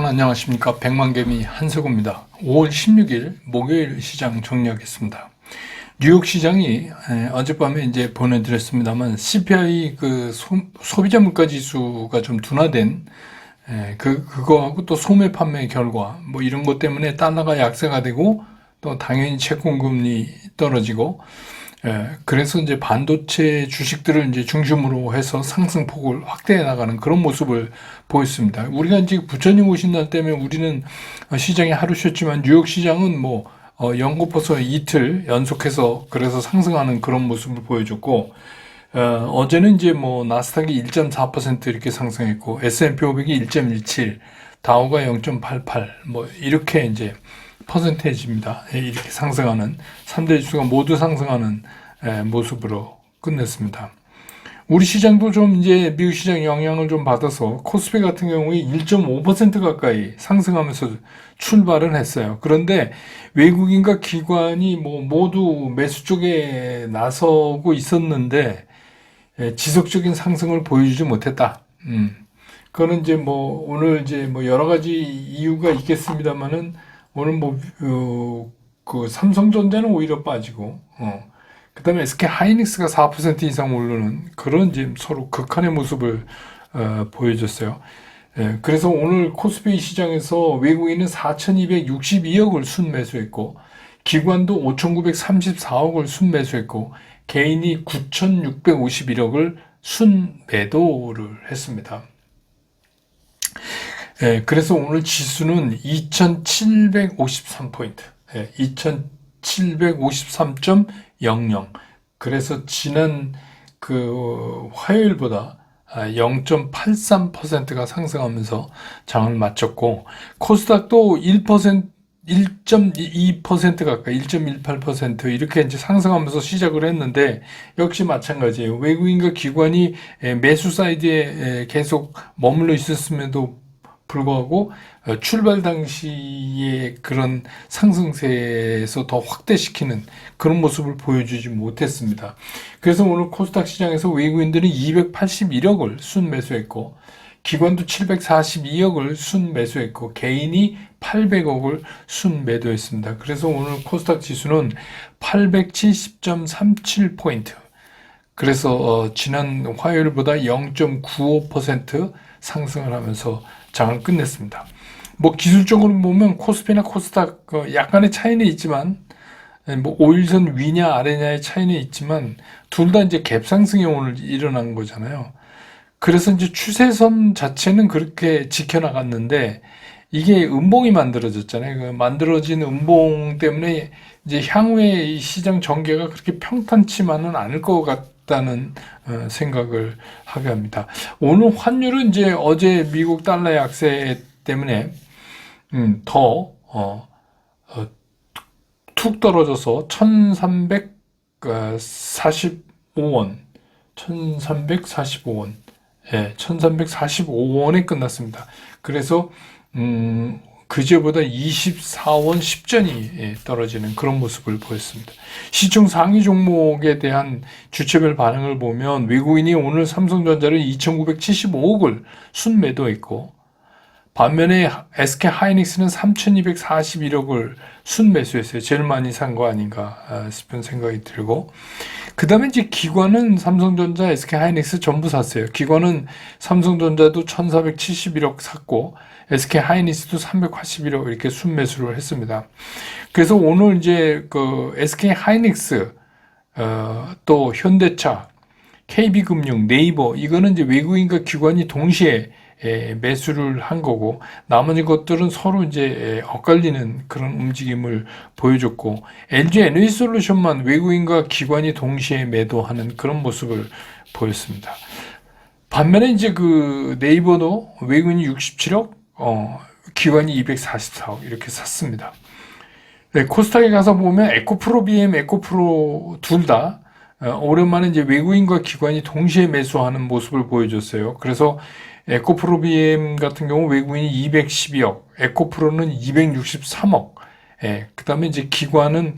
여러분 안녕하십니까. 백만개미 한석호입니다. 5월 16일 목요일 시장 정리하겠습니다. 뉴욕 시장이 어젯밤에 이제 보내드렸습니다만 CPI 소비자 물가 지수가 좀 둔화된 그거하고 또 소매 판매 결과 뭐 이런 것 때문에 달러가 약세가 되고 또 당연히 채권 금리 떨어지고 그래서 이제 반도체 주식들을 이제 중심으로 해서 상승폭을 확대해 나가는 그런 모습을 보였습니다. 우리가 이제 부처님 오신 날 때문에 우리는 시장이 하루 쉬었지만 뉴욕 시장은 뭐 연거푸서 이틀 연속해서 그래서 상승하는 그런 모습을 보여줬고 어제는 이제 뭐 나스닥이 1.4% 이렇게 상승했고 S&P 500이 1.17, 다우가 0.88 뭐 이렇게 이제 퍼센테이지입니다. 이렇게 상승하는 3대 지수가 모두 상승하는 모습으로 끝냈습니다. 우리 시장도 좀 이제 미국 시장 영향을 좀 받아서 코스피 같은 경우에 1.5% 가까이 상승하면서 출발은 했어요. 그런데 외국인과 기관이 뭐 모두 매수 쪽에 나서고 있었는데 지속적인 상승을 보여주지 못했다. 그거는 이제 뭐 오늘 이제 뭐 여러 가지 이유가 있겠습니다만은 오늘 그 삼성전자는 오히려 빠지고, 그 다음에 SK 하이닉스가 4% 이상 오르는 그런 이제 서로 극한의 모습을, 보여줬어요. 그래서 오늘 코스피 시장에서 외국인은 4,262억을 순매수했고, 기관도 5,934억을 순매수했고, 개인이 9,651억을 순매도를 했습니다. 그래서 오늘 지수는 2753포인트, 2753.00. 그래서 지난 그 화요일보다 0.83%가 상승하면서 장을 마쳤고, 코스닥도 1.2% 가까이 1.18% 이렇게 이제 상승하면서 시작을 했는데 역시 마찬가지예요. 외국인과 기관이 매수 사이드에 계속 머물러 있었음에도 불구하고 출발 당시에 그런 상승세에서 더 확대시키는 그런 모습을 보여주지 못했습니다. 그래서 오늘 코스닥 시장에서 외국인들은 281억을 순매수했고 기관도 742억을 순매수했고 개인이 800억을 순매도했습니다. 그래서 오늘 코스닥 지수는 870.37포인트, 그래서 지난 화요일보다 0.95% 상승을 하면서 장을 끝냈습니다. 뭐 기술적으로 보면 코스피나 코스닥 약간의 차이는 있지만 뭐 5일선 위냐 아래냐의 차이는 있지만 둘 다 이제 갭상승이 오늘 일어난 거잖아요. 그래서 이제 추세선 자체는 그렇게 지켜나갔는데 이게 음봉이 만들어졌잖아요. 그 만들어진 음봉 때문에 이제 향후에 이 시장 전개가 그렇게 평탄치만은 않을 것 같다는 생각을 하게 합니다. 오늘 환율은 이제 어제 미국 달러 약세 때문에 더 툭 떨어져서 1345원, 1345원, 1345원에 끝났습니다. 그래서 그제보다 24원 10전이 떨어지는 그런 모습을 보였습니다. 시총 상위 종목에 대한 주체별 반응을 보면 외국인이 오늘 삼성전자를 2,975억을 순매도했고 반면에 SK 하이닉스는 3,241억을 순매수했어요. 제일 많이 산 거 아닌가 싶은 생각이 들고, 그 다음에 이제 기관은 삼성전자, SK 하이닉스 전부 샀어요. 기관은 삼성전자도 1,471억 샀고 SK 하이닉스도 381억 이렇게 순매수를 했습니다. 그래서 오늘 이제 그 SK 하이닉스, 또 현대차, KB금융, 네이버 이거는 이제 외국인과 기관이 동시에 매수를 한 거고 나머지 것들은 서로 이제 엇갈리는 그런 움직임을 보여줬고 LG 에너지솔루션만 외국인과 기관이 동시에 매도하는 그런 모습을 보였습니다. 반면에 이제 그 네이버도 외국인이 67억, 기관이 244억 이렇게 샀습니다. 네, 코스닥에 가서 보면 에코프로, BM, 에코프로 둘 다 오랜만에 이제 외국인과 기관이 동시에 매수하는 모습을 보여줬어요. 그래서 에코프로 BM 같은 경우 외국인이 212억, 에코프로는 263억, 그 다음에 이제 기관은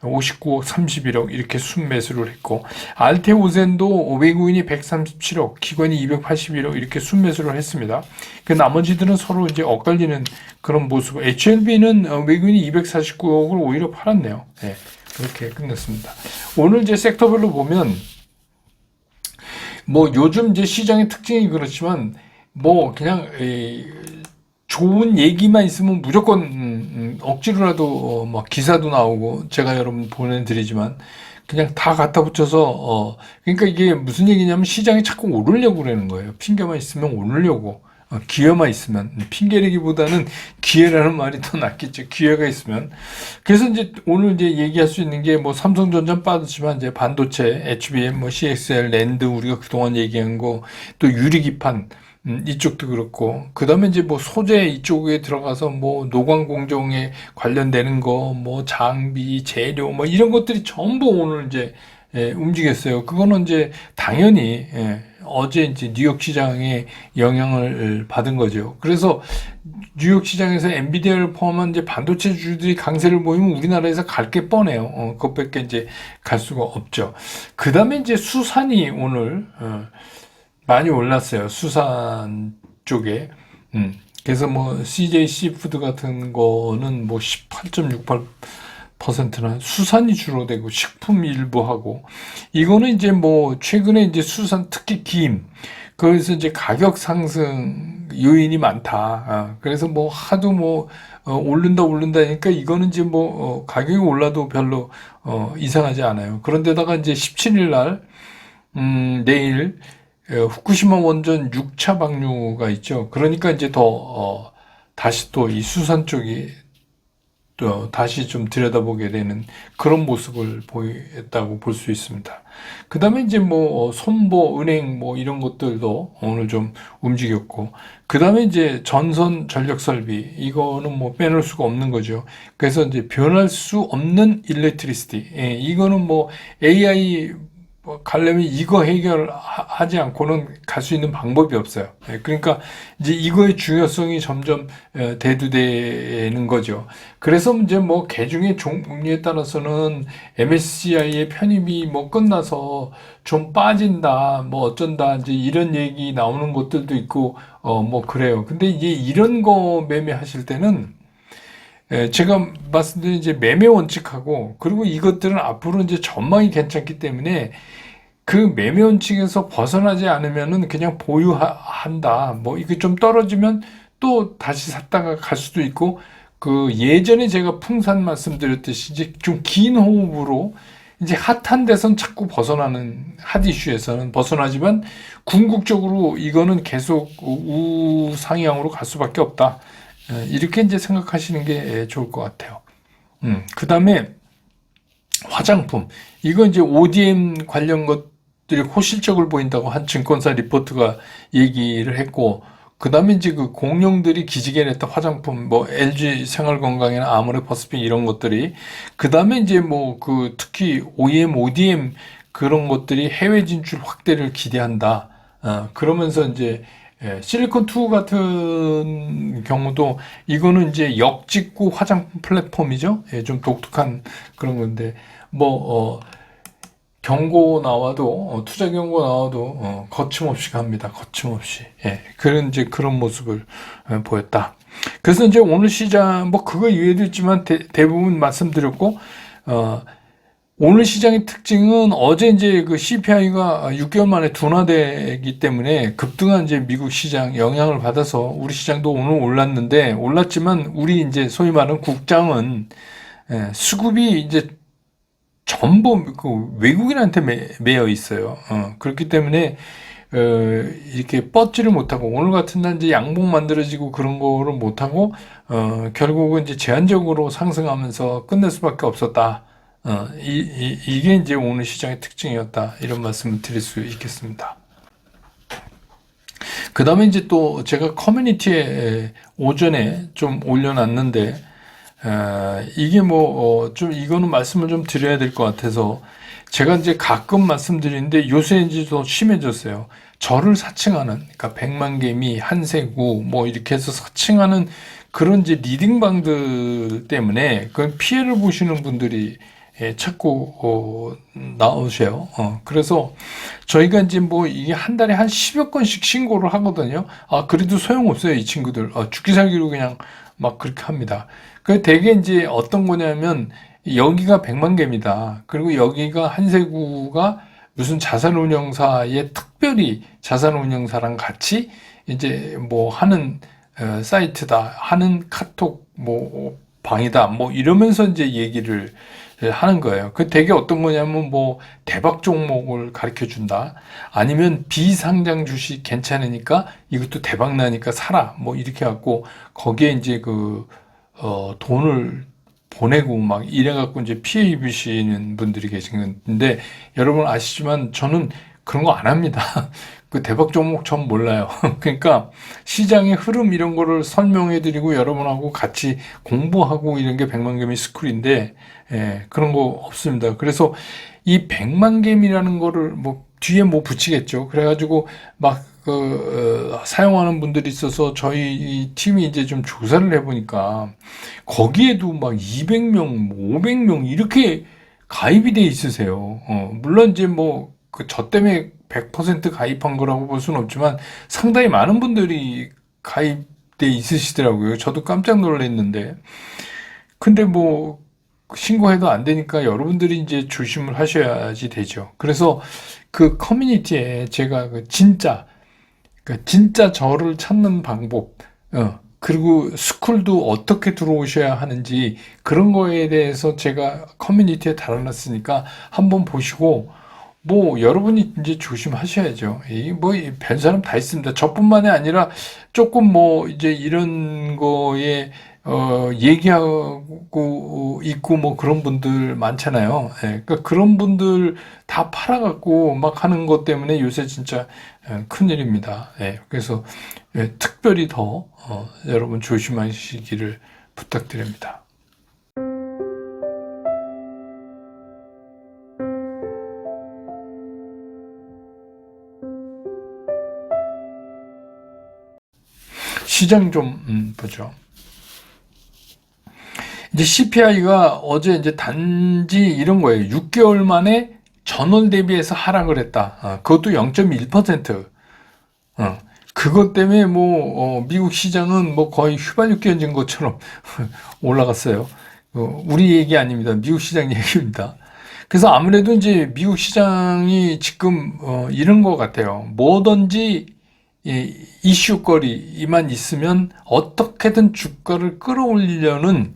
59억, 31억 이렇게 순매수를 했고, 알테오젠도 외국인이 137억, 기관이 281억 이렇게 순매수를 했습니다. 그 나머지들은 서로 이제 엇갈리는 그런 모습. HLB는 외국인이 249억을 오히려 팔았네요. 네, 그렇게 끝냈습니다. 오늘 이제 섹터별로 보면 뭐 요즘 이제 시장의 특징이 그렇지만 뭐 그냥 좋은 얘기만 있으면 무조건 억지로라도 막 기사도 나오고 제가 여러분 보내드리지만 그냥 다 갖다 붙여서 그러니까 이게 무슨 얘기냐면 시장이 자꾸 오르려고 그러는 거예요. 핑계만 있으면 오르려고. 기회만 있으면 핑계리기보다는 기회라는 말이 더 낫겠죠. 기회가 있으면. 그래서 이제 오늘 이제 얘기할 수 있는 게 뭐 삼성전자 빠졌지만 이제 반도체, HBM, 뭐 CXL, 랜드 우리가 그동안 얘기한 거 또 유리기판 이쪽도 그렇고 그다음에 이제 뭐 소재 이쪽에 들어가서 뭐 노광 공정에 관련되는 거 뭐 장비, 재료 뭐 이런 것들이 전부 오늘 이제 움직였어요. 그거는 이제 당연히 어제 이제 뉴욕 시장에 영향을 받은 거죠. 그래서 뉴욕 시장에서 엔비디아를 포함한 이제 반도체 주들이 강세를 보이면 우리나라에서 갈 게 뻔해요. 그것밖에 이제 갈 수가 없죠. 그 다음에 이제 수산이 오늘 많이 올랐어요. 수산 쪽에. 그래서 뭐 CJ 시푸드 같은 거는 뭐 18.68%나 수산이 주로 되고 식품 일부하고 이거는 이제 뭐 최근에 이제 수산 특히 김 그래서 이제 가격 상승 요인이 많다. 그래서 뭐 하도 뭐 오른다 하니까 이거는 이제 뭐 가격이 올라도 별로 이상하지 않아요. 그런데다가 이제 17일 날 내일 후쿠시마 원전 6차 방류가 있죠. 그러니까 이제 더 다시 또 이 수산 쪽이 또 다시 좀 들여다보게 되는 그런 모습을 보였다고 볼 수 있습니다. 그 다음에 이제 뭐 손보, 은행 뭐 이런 것들도 오늘 좀 움직였고, 그 다음에 이제 전선 전력 설비 이거는 뭐 빼놓을 수가 없는 거죠. 그래서 이제 변할 수 없는 일렉트리시티, 이거는 뭐 AI 가려면 이거 해결하지 않고는 갈 수 있는 방법이 없어요. 그러니까 이제 이거의 중요성이 점점 대두되는 거죠. 그래서 이제 뭐 개중의 종류에 따라서는 MSCI의 편입이 뭐 끝나서 좀 빠진다, 뭐 어쩐다, 이제 이런 얘기 나오는 것들도 있고, 뭐 그래요. 근데 이제 이런 거 매매하실 때는 제가 말씀드린 이제 매매 원칙하고 그리고 이것들은 앞으로 이제 전망이 괜찮기 때문에 그 매매 원칙에서 벗어나지 않으면은 그냥 보유한다. 뭐 이게 좀 떨어지면 또 다시 샀다가 갈 수도 있고 그 예전에 제가 풍산 말씀드렸듯이 이제 좀 긴 호흡으로 이제 핫한 데선 자꾸 벗어나는 핫 이슈에서는 벗어나지만 궁극적으로 이거는 계속 우상향으로 갈 수밖에 없다. 이렇게 이제 생각하시는 게 좋을 것 같아요. 그 다음에 화장품. 이거 이제 ODM 관련 것들이 호실적을 보인다고 한 증권사 리포트가 얘기를 했고, 그 다음에 이제 그 공룡들이 기지개 냈던 화장품, 뭐 LG 생활건강이나 아모레퍼스픽 이런 것들이, 그 다음에 이제 뭐 그 특히 OEM, ODM 그런 것들이 해외 진출 확대를 기대한다. 그러면서 이제 실리콘2 같은 경우도 이거는 이제 역직구 화장품 플랫폼이죠. 좀 독특한 그런 건데 뭐 경고 나와도 투자 경고 나와도 거침없이 갑니다. 거침없이 그런 이제 그런 모습을 보였다. 그래서 이제 오늘 시장 뭐 그거 이외에도 있지만 대부분 말씀드렸고 오늘 시장의 특징은 어제 이제 그 CPI가 6개월 만에 둔화되기 때문에 급등한 이제 미국 시장 영향을 받아서 우리 시장도 오늘 올랐지만 우리 이제 소위 말하는 국장은 수급이 이제 전부 그 외국인한테 매여 있어요. 그렇기 때문에 이렇게 뻗지를 못하고 오늘 같은 날 이제 양봉 만들어지고 그런 거를 못하고 결국은 이제 제한적으로 상승하면서 끝낼 수밖에 없었다. 이게 이제 오늘 시장의 특징이었다. 이런 말씀을 드릴 수 있겠습니다. 그 다음에 이제 또 제가 커뮤니티에 오전에 좀 올려놨는데, 이게 뭐, 좀 이거는 말씀을 좀 드려야 될 것 같아서 제가 이제 가끔 말씀드리는데 요새 이제 더 심해졌어요. 저를 사칭하는, 그러니까 백만개미, 한세구, 뭐 이렇게 해서 사칭하는 그런 이제 리딩방들 때문에 그 피해를 보시는 분들이 자꾸 나오세요. 그래서 저희가 이제 뭐 이게 한 달에 한 10여 건씩 신고를 하거든요. 그래도 소용없어요, 이 친구들. 죽기 살기로 그냥 막 그렇게 합니다. 그 되게 이제 어떤 거냐면 여기가 100만 개입니다. 그리고 여기가 한세구가 무슨 자산운용사에 특별히 자산운용사랑 같이 이제 뭐 하는 사이트다, 하는 카톡 뭐 방이다, 뭐 이러면서 이제 얘기를 하는 거예요. 그 되게 어떤 거냐면 뭐 대박 종목을 가르쳐 준다. 아니면 비상장 주식 괜찮으니까 이것도 대박 나니까 사라. 뭐 이렇게 갖고 거기에 이제 돈을 보내고 막 이래갖고 이제 피해 입으시는 분들이 계시는데 여러분 아시지만 저는 그런 거 안 합니다. 그 대박 종목 전 몰라요. 그러니까 시장의 흐름 이런 거를 설명해 드리고 여러분하고 같이 공부하고 이런 게 백만개미 스쿨인데 그런 거 없습니다. 그래서 이 백만개미라는 거를 뭐 뒤에 뭐 붙이겠죠. 그래가지고 막 사용하는 분들이 있어서 저희 이 팀이 이제 좀 조사를 해보니까 거기에도 막 200명, 500명 이렇게 가입이 돼 있으세요. 물론 이제 뭐 저 때문에 100% 가입한 거라고 볼 수는 없지만 상당히 많은 분들이 가입돼 있으시더라고요. 저도 깜짝 놀랐는데. 근데 뭐 신고해도 안 되니까 여러분들이 이제 조심을 하셔야지 되죠. 그래서 그 커뮤니티에 제가 진짜 저를 찾는 방법, 그리고 스쿨도 어떻게 들어오셔야 하는지 그런 거에 대해서 제가 커뮤니티에 달아놨으니까 한번 보시고 뭐 여러분이 이제 조심하셔야죠. 뭐 별사람 다 있습니다. 저뿐만이 아니라 조금 뭐 이제 이런 거에 얘기하고 있고 뭐 그런 분들 많잖아요. 그러니까 그런 분들 다 팔아갖고 막 하는 것 때문에 요새 진짜 큰일입니다. 그래서 특별히 더 여러분 조심하시기를 부탁드립니다. 시장 좀 보죠. 이제 CPI가 어제 이제 단지 이런 거예요. 6개월 만에 전월 대비해서 하락을 했다. 그것도 0.1%. 그것 때문에 뭐 미국 시장은 뭐 거의 휘발유 끼얹은 것처럼 올라갔어요. 우리 얘기 아닙니다. 미국 시장 얘기입니다. 그래서 아무래도 이제 미국 시장이 지금 이런 것 같아요. 뭐든지 이슈거리만 있으면 어떻게든 주가를 끌어올리려는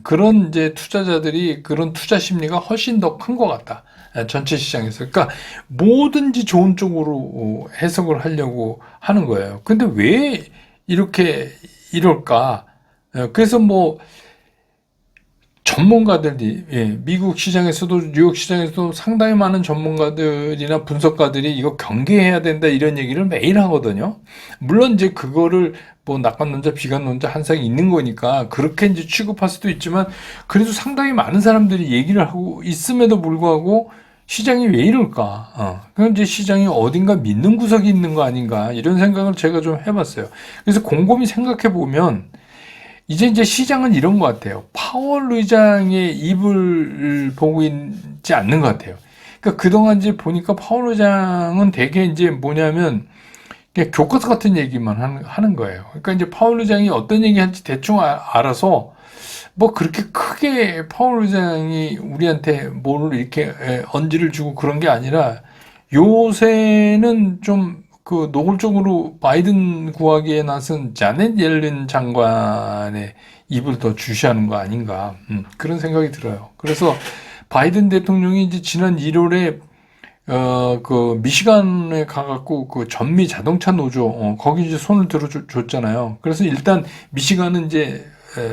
그런 이제 투자자들이 그런 투자 심리가 훨씬 더 큰 것 같다. 전체 시장에서. 그러니까 뭐든지 좋은 쪽으로 해석을 하려고 하는 거예요. 근데 왜 이렇게 이럴까? 그래서 뭐 전문가들이 미국 시장에서도 뉴욕 시장에서도 상당히 많은 전문가들이나 분석가들이 이거 경계해야 된다 이런 얘기를 매일 하거든요. 물론 이제 그거를 뭐 낙관론자, 비관론자 항상 있는 거니까 그렇게 이제 취급할 수도 있지만 그래도 상당히 많은 사람들이 얘기를 하고 있음에도 불구하고 시장이 왜 이럴까? 그럼 이제 시장이 어딘가 믿는 구석이 있는 거 아닌가 이런 생각을 제가 좀 해봤어요. 그래서 곰곰이 생각해 보면. 이제 시장은 이런 것 같아요. 파월 의장의 입을 보고 있지 않는 것 같아요. 그러니까 그동안 이제 보니까 파월 의장은 되게 이제 뭐냐면 그냥 교과서 같은 얘기만 하는 거예요. 그러니까 이제 파월 의장이 어떤 얘기 할지 대충 알아서 뭐 그렇게 크게 파월 의장이 우리한테 뭘 이렇게 언지를 주고 그런 게 아니라 요새는 좀 노골적으로 바이든 구하기에 나선 자넷 옐런 장관의 입을 더 주시하는 거 아닌가 그런 생각이 들어요. 그래서 바이든 대통령이 이제 지난 1월에 미시간에 가갖고 전미 자동차 노조 거기 이제 손을 들어줬잖아요. 그래서 일단 미시간은 이제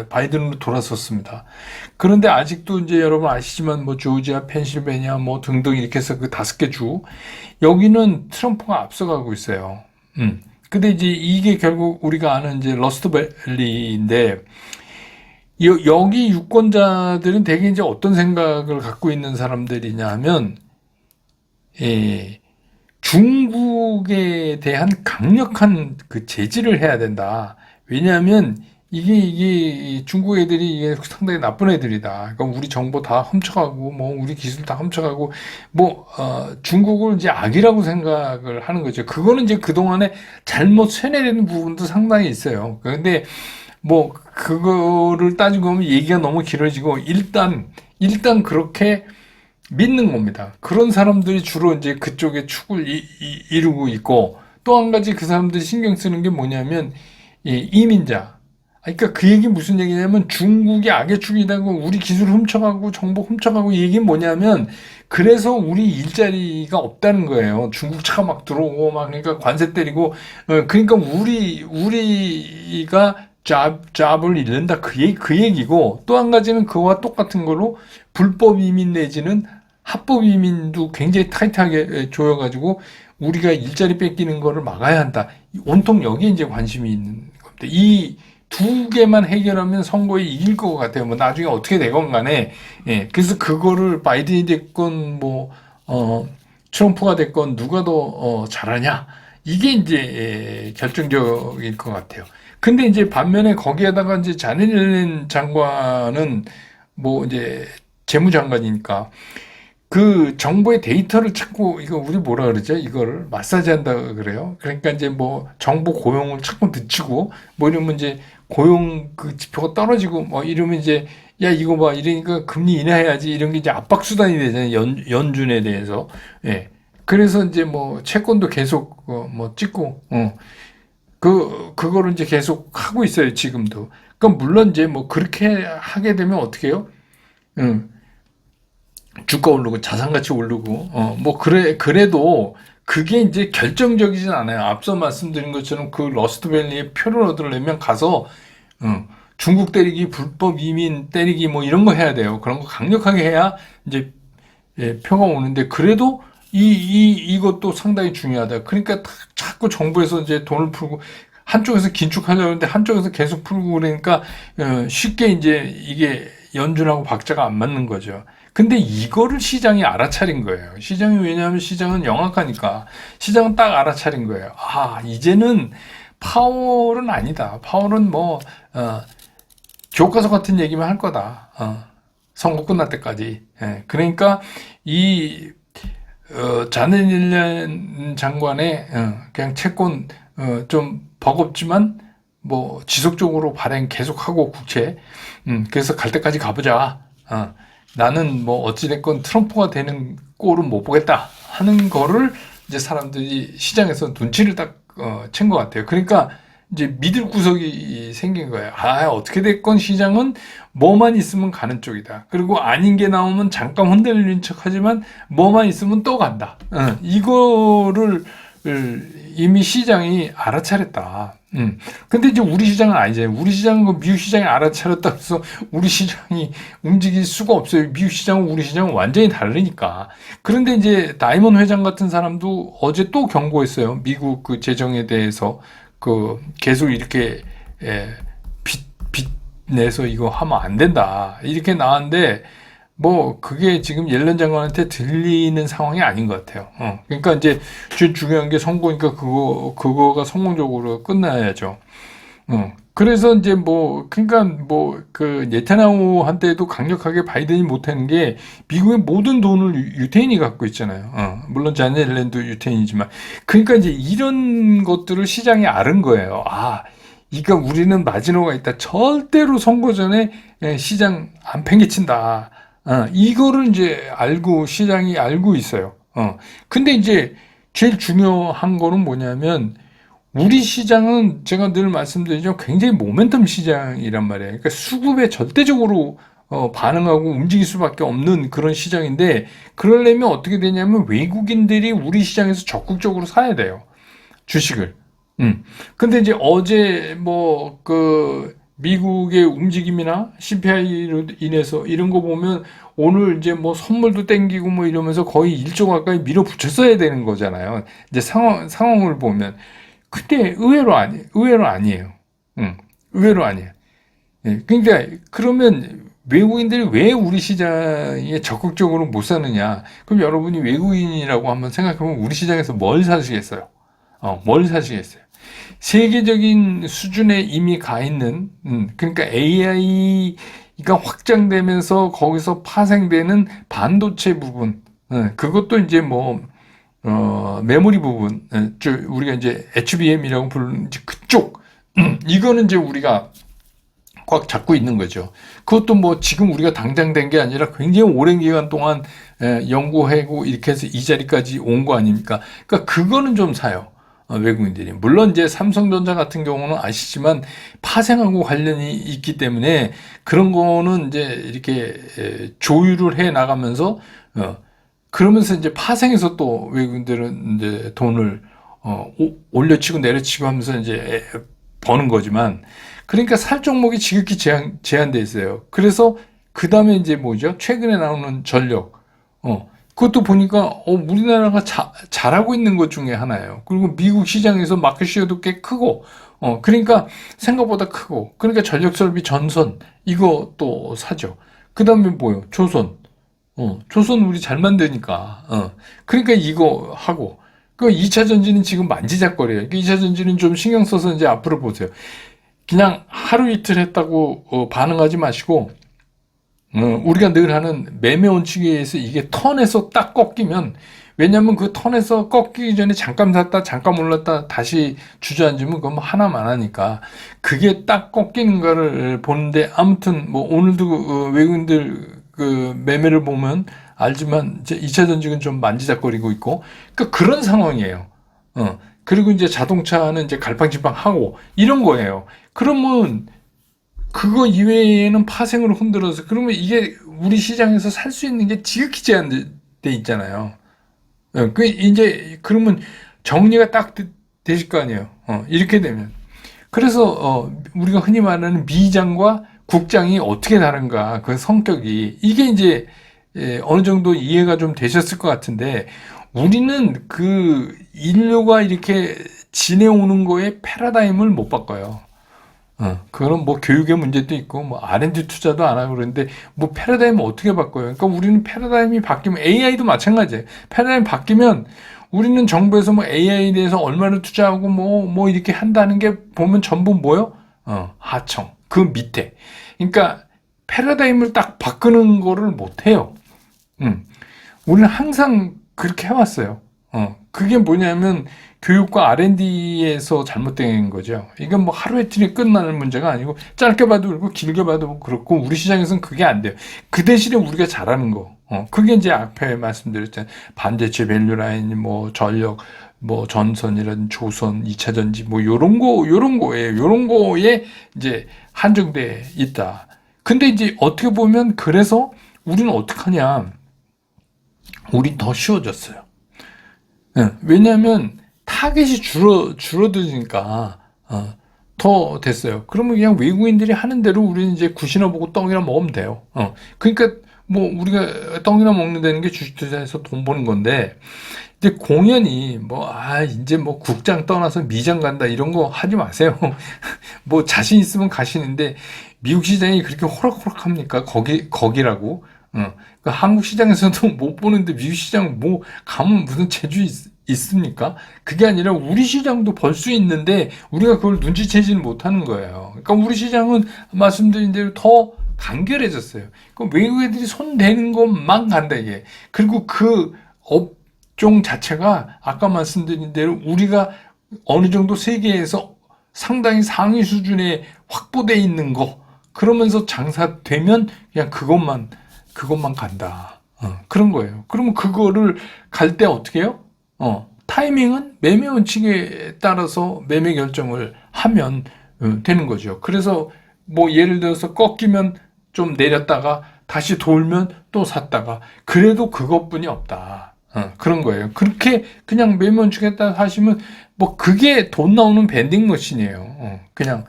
바이든으로 돌아섰습니다. 그런데 아직도 이제 여러분 아시지만 뭐 조지아, 펜실베니아 뭐 등등 이렇게 해서 그 5개 주 여기는 트럼프가 앞서가고 있어요. 근데 이제 이게 결국 우리가 아는 이제 러스트밸리인데 여기 유권자들은 대개 이제 어떤 생각을 갖고 있는 사람들이냐 하면 중국에 대한 강력한 그 제지를 해야 된다. 왜냐하면 이게 중국 애들이 이게 상당히 나쁜 애들이다. 그러니까 우리 정보 다 훔쳐가고, 뭐, 우리 기술 다 훔쳐가고, 뭐, 중국을 이제 악이라고 생각을 하는 거죠. 그거는 이제 그동안에 잘못 세뇌되는 부분도 상당히 있어요. 그런데 뭐, 그거를 따지고 보면 얘기가 너무 길어지고, 일단 그렇게 믿는 겁니다. 그런 사람들이 주로 이제 그쪽에 축을 이루고 있고, 또 한 가지 그 사람들이 신경 쓰는 게 뭐냐면, 이 이민자. 그러니까 그 얘기 무슨 얘기냐면 중국이 악의 축이라고 우리 기술 훔쳐가고 정보 훔쳐가고 이 얘기는 뭐냐면 그래서 우리 일자리가 없다는 거예요. 중국 차가 막 들어오고 막 그러니까 관세 때리고 그러니까 우리가 잡을 잃는다 그 얘기고 또 한 가지는 그와 똑같은 걸로 불법 이민 내지는 합법 이민도 굉장히 타이트하게 조여가지고 우리가 일자리 뺏기는 거를 막아야 한다. 온통 여기에 이제 관심이 있는 겁니다. 이 두 개만 해결하면 선거에 이길 것 같아요. 뭐 나중에 어떻게 되건 간에 예, 그래서 그거를 바이든이 됐건 뭐 트럼프가 됐건 누가 더 잘하냐 이게 이제 결정적일 것 같아요. 근데 이제 반면에 거기에다가 이제 자네 옐렌 장관은 뭐 이제 재무장관이니까 그 정부의 데이터를 찾고 이거 우리 뭐라 그러죠? 이거를 마사지한다 그래요. 그러니까 이제 뭐 정부 고용을 자꾸 늦추고 뭐 이러면 이제 고용 그 지표가 떨어지고 뭐 이러면 이제 야 이거 봐 이러니까 금리 인하해야지 이런 게 이제 압박 수단이 되잖아요. 연준에 대해서. 예. 그래서 이제 뭐 채권도 계속 뭐 찍고 그거를 이제 계속 하고 있어요. 지금도. 그러니까 물론 이제 뭐 그렇게 하게 되면 어떻게 해요? 음. 주가 오르고 자산가치 오르고 뭐 그래도 그게 이제 결정적이진 않아요. 앞서 말씀드린 것처럼 그 러스트밸리에 표를 얻으려면 가서 중국 때리기, 불법 이민 때리기 뭐 이런 거 해야 돼요. 그런 거 강력하게 해야 이제 표가 오는데 그래도 이것도 상당히 중요하다. 그러니까 자꾸 정부에서 이제 돈을 풀고 한쪽에서 긴축하려고 하는데 한쪽에서 계속 풀고 그러니까 쉽게 이제 이게 연준하고 박자가 안 맞는 거죠. 근데 이거를 시장이 알아차린 거예요. 시장이 왜냐하면 시장은 영악하니까 시장은 딱 알아차린 거예요. 아, 이제는 파월은 아니다. 파월은 뭐 교과서 같은 얘기만 할 거다. 선거 끝날 때까지. 예, 그러니까 이 자네 옐렌 장관의 그냥 채권 좀 버겁지만 뭐 지속적으로 발행 계속하고 국채 그래서 갈 때까지 가보자. 나는 뭐 어찌됐건 트럼프가 되는 꼴은 못 보겠다 하는 거를 이제 사람들이 시장에서 눈치를 딱 챈 것 같아요. 그러니까 이제 믿을 구석이 생긴 거예요. 아, 어떻게 됐건 시장은 뭐만 있으면 가는 쪽이다. 그리고 아닌 게 나오면 잠깐 흔들리는 척 하지만 뭐만 있으면 또 간다. 이거를 이미 시장이 알아차렸다. 근데 이제 우리 시장은 아니잖아요. 우리 시장은 그 미국 시장이 알아차렸다 해서 우리 시장이 움직일 수가 없어요. 미국 시장은 우리 시장은 완전히 다르니까. 그런데 이제 다이먼 회장 같은 사람도 어제 또 경고했어요. 미국 그 재정에 대해서 그 계속 이렇게 빚 내서 이거 하면 안 된다. 이렇게 나왔는데 뭐 그게 지금 옐런 장관한테 들리는 상황이 아닌 것 같아요. 그러니까 이제 제일 중요한 게 선거니까 그거가 성공적으로 끝나야죠. 그래서 이제 뭐 그러니까 뭐 그 네타냐후한테도 강력하게 바이든이 못하는 게 미국의 모든 돈을 유태인이 갖고 있잖아요. 물론 자네 옐렌도 유태인이지만 그러니까 이제 이런 것들을 시장이 아는 거예요. 아, 그러니까 우리는 마지노가 있다. 절대로 선거 전에 시장 안 팽개친다. 이거를 이제 시장이 알고 있어요. 근데 이제 제일 중요한 거는 뭐냐면, 우리 시장은 제가 늘 말씀드리죠. 굉장히 모멘텀 시장이란 말이에요. 그러니까 수급에 절대적으로 반응하고 움직일 수밖에 없는 그런 시장인데, 그러려면 어떻게 되냐면 외국인들이 우리 시장에서 적극적으로 사야 돼요. 주식을. 근데 이제 어제 미국의 움직임이나 CPI로 인해서 이런 거 보면 오늘 이제 뭐 선물도 땡기고 뭐 이러면서 거의 1조 가까이 밀어붙였어야 되는 거잖아요. 이제 상황을 보면. 근데 의외로 아니에요. 의외로 아니에요. 예, 그러니까 그러면 외국인들이 왜 우리 시장에 적극적으로 못 사느냐? 그럼 여러분이 외국인이라고 한번 생각해보면 우리 시장에서 뭘 사시겠어요? 뭘 사시겠어요? 세계적인 수준에 이미 가 있는, 그러니까 AI가 확장되면서 거기서 파생되는 반도체 부분, 그것도 이제 뭐, 메모리 부분, 우리가 이제 HBM이라고 부르는 이제 그쪽, 이거는 이제 우리가 꽉 잡고 있는 거죠. 그것도 뭐 지금 우리가 당장 된 게 아니라 굉장히 오랜 기간 동안 연구하고 이렇게 해서 이 자리까지 온 거 아닙니까? 그러니까 그거는 좀 사요. 외국인들이. 물론 이제 삼성전자 같은 경우는 아시지만 파생하고 관련이 있기 때문에 그런 거는 이제 이렇게 조율을 해 나가면서 그러면서 이제 파생해서 또 외국인들은 이제 돈을 올려치고 내려치고 하면서 이제 버는 거지만 그러니까 살 종목이 지극히 제한돼 있어요. 그래서 그 다음에 이제 뭐죠? 최근에 나오는 전력. 그것도 보니까 우리나라가 잘하고 있는 것 중에 하나예요. 그리고 미국 시장에서 마켓시어도 꽤 크고, 그러니까 생각보다 크고, 그러니까 전력설비 전선 이거 또 사죠. 그 다음에 뭐요? 조선. 조선 우리 잘 만드니까. 그러니까 이거 하고. 그 2차 전지는 지금 만지작거려요. 2차 전지는 좀 신경 써서 이제 앞으로 보세요. 그냥 하루 이틀 했다고 반응하지 마시고 우리가 늘 하는 매매 원칙에 의해서 이게 턴에서 딱 꺾이면 왜냐면 그 턴에서 꺾이기 전에 잠깐 샀다 잠깐 올랐다 다시 주저앉으면 그건 뭐 하나만 하니까 그게 딱 꺾이는 거를 보는데 아무튼 뭐 오늘도 외국인들 그 매매를 보면 알지만 이제 2차 전지는 좀 만지작거리고 있고 그러니까 그런 상황이에요. 그리고 이제 자동차는 이제 갈팡질팡하고 이런 거예요. 그러면 그거 이외에는 파생으로 흔들어서 그러면 이게 우리 시장에서 살 수 있는 게 지극히 제한돼 있잖아요. 그 이제 그러면 정리가 딱 되실 거 아니에요. 이렇게 되면 그래서 우리가 흔히 말하는 미장과 국장이 어떻게 다른가 그 성격이 이게 이제 어느 정도 이해가 좀 되셨을 것 같은데 우리는 그 인류가 이렇게 지내오는 거에 패러다임을 못 바꿔요. 그건 뭐 교육의 문제도 있고, 뭐 R&D 투자도 안 하고 그러는데, 뭐 패러다임을 어떻게 바꿔요? 그러니까 우리는 패러다임이 바뀌면, AI도 마찬가지예요. 패러다임이 바뀌면, 우리는 정부에서 뭐 AI에 대해서 얼마를 투자하고 뭐 이렇게 한다는 게 보면 전부 뭐요? 하청. 그 밑에. 그러니까 패러다임을 딱 바꾸는 거를 못 해요. 우리는 항상 그렇게 해왔어요. 그게 뭐냐면 교육과 R&D에서 잘못된 거죠. 이건 뭐 하루 이틀이 끝나는 문제가 아니고 짧게 봐도 그렇고 길게 봐도 그렇고 우리 시장에서는 그게 안 돼요. 그 대신에 우리가 잘하는 거. 그게 이제 앞에 말씀드렸잖아요. 반도체 밸류라인, 뭐 전력, 뭐 전선이라든 조선, 2차 전지, 뭐 요런 거예요. 요런 거에 이제 한정돼 있다. 근데 이제 어떻게 보면 그래서 우리는 어떡하냐. 우린 더 쉬워졌어요. 왜냐하면 타겟이 줄어드니까 더 됐어요. 그러면 그냥 외국인들이 하는 대로 우리는 이제 굿이나 보고 떡이나 먹으면 돼요. 그러니까 뭐 우리가 떡이나 먹는다는 게 주식 투자에서 돈 버는 건데 이제 공연이 이제 뭐 국장 떠나서 미장 간다 이런 거 하지 마세요. 뭐 자신 있으면 가시는데 미국 시장이 그렇게 호락호락합니까? 거기라고. 그 한국 시장에서도 못 보는데 미국 시장 뭐 가면 무슨 재주 있습니까? 그게 아니라 우리 시장도 벌 수 있는데 우리가 그걸 눈치채지는 못하는 거예요. 그러니까 우리 시장은 말씀드린 대로 더 간결해졌어요. 그 외국 애들이 손 대는 것만 간다 이게. 그리고 그 업종 자체가 아까 말씀드린 대로 우리가 어느 정도 세계에서 상당히 상위 수준에 확보돼 있는 거 그러면서 장사되면 그냥 그것만 간다. 그런 거예요. 그러면 그거를 갈 때 어떻게 해요? 타이밍은 매매 원칙에 따라서 매매 결정을 하면 되는 거죠. 그래서 뭐 예를 들어서 꺾이면 좀 내렸다가 다시 돌면 또 샀다가 그래도 그것뿐이 없다. 그런 거예요. 그렇게 그냥 매매 원칙에 따라 하시면 뭐 그게 돈 나오는 밴딩 머신이에요. 그냥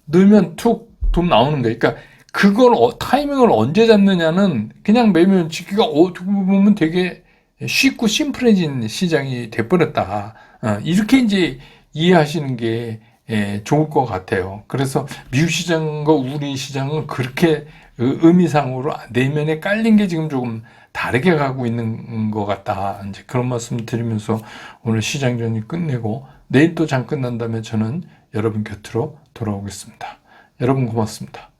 넣으면 툭 돈 나오는 거예요. 그러니까 그걸 타이밍을 언제 잡느냐는 그냥 매매 원칙이 어떻게 보면 되게 쉽고 심플해진 시장이 돼버렸다. 이렇게 이제 이해하시는 게 좋을 것 같아요. 그래서 미국 시장과 우리 시장은 그렇게 의미상으로 내면에 깔린 게 지금 조금 다르게 가고 있는 것 같다. 이제 그런 말씀 드리면서 오늘 시장 정리 끝내고 내일 또 장 끝난 다음에 저는 여러분 곁으로 돌아오겠습니다. 여러분 고맙습니다.